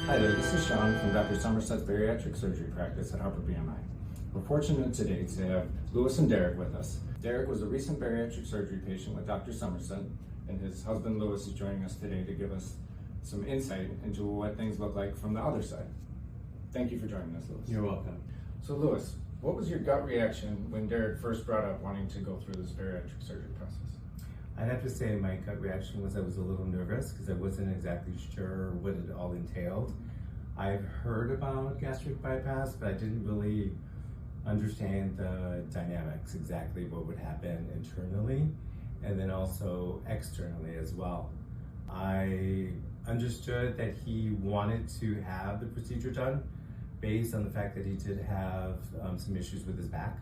Hi there, this is Sean from Dr. Somerset's Bariatric Surgery Practice at Harper BMI. We're fortunate today to have Luis and Derrick with us. Derrick was a recent bariatric surgery patient with Dr. Somerset, and his husband Luis is joining us today to give us some insight into what things look like from the other side. Thank you for joining us, Luis. You're welcome. So Luis, what was your gut reaction when Derrick first brought up wanting to go through this bariatric surgery process? I'd have to say my gut reaction was I was a little nervous because I wasn't exactly sure what it all entailed. I've heard about gastric bypass, but I didn't really understand the dynamics, exactly what would happen internally and then also externally as well. I understood that he wanted to have the procedure done based on the fact that he did have some issues with his back.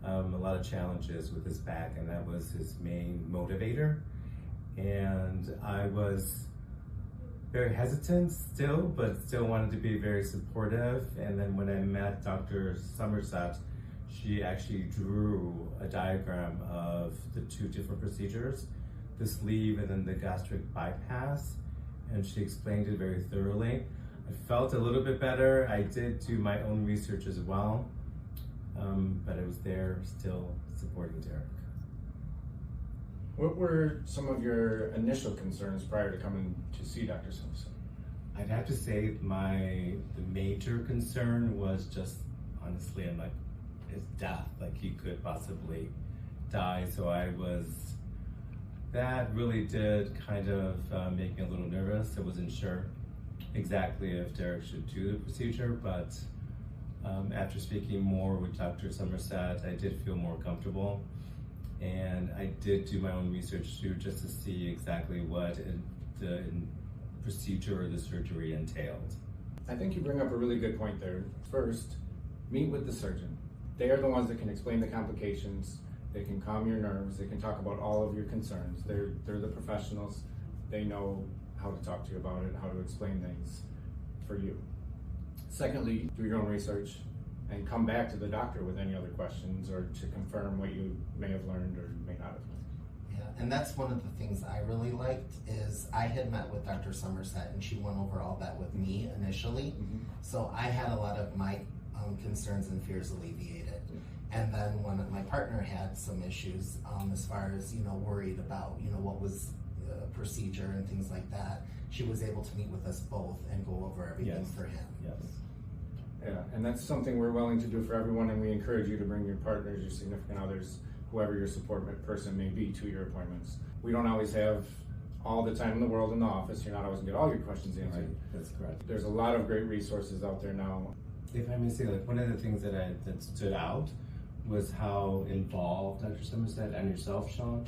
A lot of challenges with his back, and that was his main motivator. And I was very hesitant still, but still wanted to be very supportive. And then when I met Dr. Somerset, she actually drew a diagram of the two different procedures, the sleeve and then the gastric bypass, and she explained it very thoroughly. I felt a little bit better. I did do my own research as well. But I was there still supporting Derrick. What were some of your initial concerns prior to coming to see Dr. Somerset? I'd have to say the major concern was just, honestly, I'm like, his death, like he could possibly die. So that really did kind of make me a little nervous. I wasn't sure exactly if Derrick should do the procedure, but after speaking more with Dr. Somerset, I did feel more comfortable, and I did do my own research too, just to see exactly what the procedure or the surgery entailed. I think you bring up a really good point there. First, meet with the surgeon. They are the ones that can explain the complications, they can calm your nerves, they can talk about all of your concerns. They're the professionals. They know how to talk to you about it, how to explain things for you. Secondly, do your own research and come back to the doctor with any other questions or to confirm what you may have learned or may not have learned. Yeah, and that's one of the things I really liked is I had met with Dr. Somerset and she went over all that with me initially. Mm-hmm. So I had a lot of my concerns and fears alleviated. Mm-hmm. And then when my partner had some issues as far as, worried about, what was the procedure and things like that, she was able to meet with us both and go over everything for him. Yes. Yeah, and that's something we're willing to do for everyone, and we encourage you to bring your partners, your significant others, whoever your support person may be, to your appointments. We don't always have all the time in the world in the office. You're not always going to get all your questions answered. Right, that's correct. There's a lot of great resources out there now. If I may say, one of the things that stood out was how involved Dr. Somerset and yourself, Sean,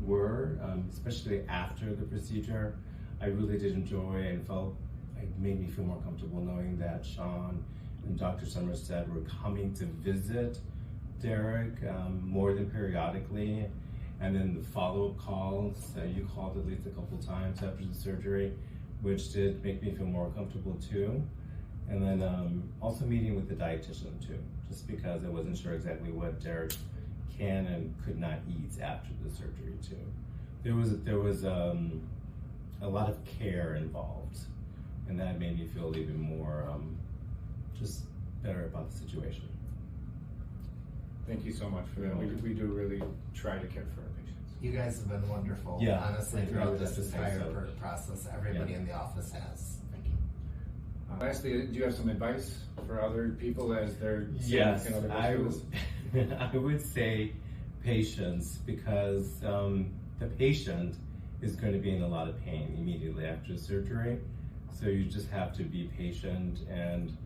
were, especially after the procedure. I really did enjoy and felt it made me feel more comfortable knowing that Sean and Dr. Somerset were coming to visit Derrick more than periodically, and then the follow-up calls, you called at least a couple times after the surgery, which did make me feel more comfortable too. And then also meeting with the dietitian too, just because I wasn't sure exactly what Derrick can and could not eat after the surgery too. There was a lot of care involved, and that made me feel even more just better about the situation. Thank you so much for that. We do really try to care for our patients. You guys have been wonderful, honestly, throughout this entire process. Everybody in the office has. Thank you. Lastly, do you have some advice for other people as they're Yes, I would say patience, because the patient is going to be in a lot of pain immediately after surgery. So you just have to be patient and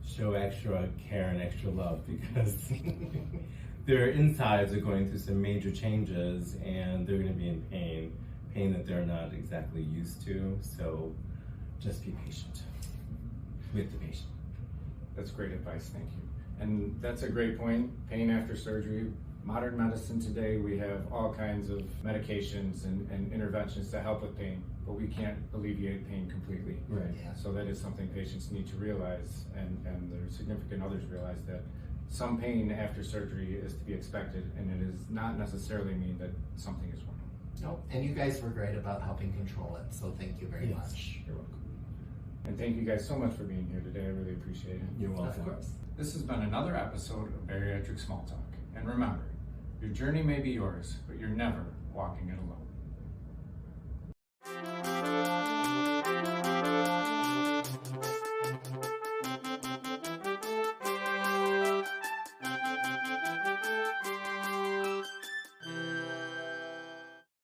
show extra care and extra love, because their insides are going through some major changes and they're going to be in pain that they're not exactly used to. So just be patient with the patient. That's great advice, thank you. And that's a great point, pain after surgery. Modern medicine today, we have all kinds of medications and interventions to help with pain, but we can't alleviate pain completely. Right. Yeah. So that is something patients need to realize, and their significant others realize, that some pain after surgery is to be expected, and it does not necessarily mean that something is wrong. Nope. And you guys were great about helping control it, so thank you very much. You're welcome. And thank you guys so much for being here today. I really appreciate it. You're welcome. Of course. This has been another episode of Bariatric Small Talk. And remember, your journey may be yours, but you're never walking it alone.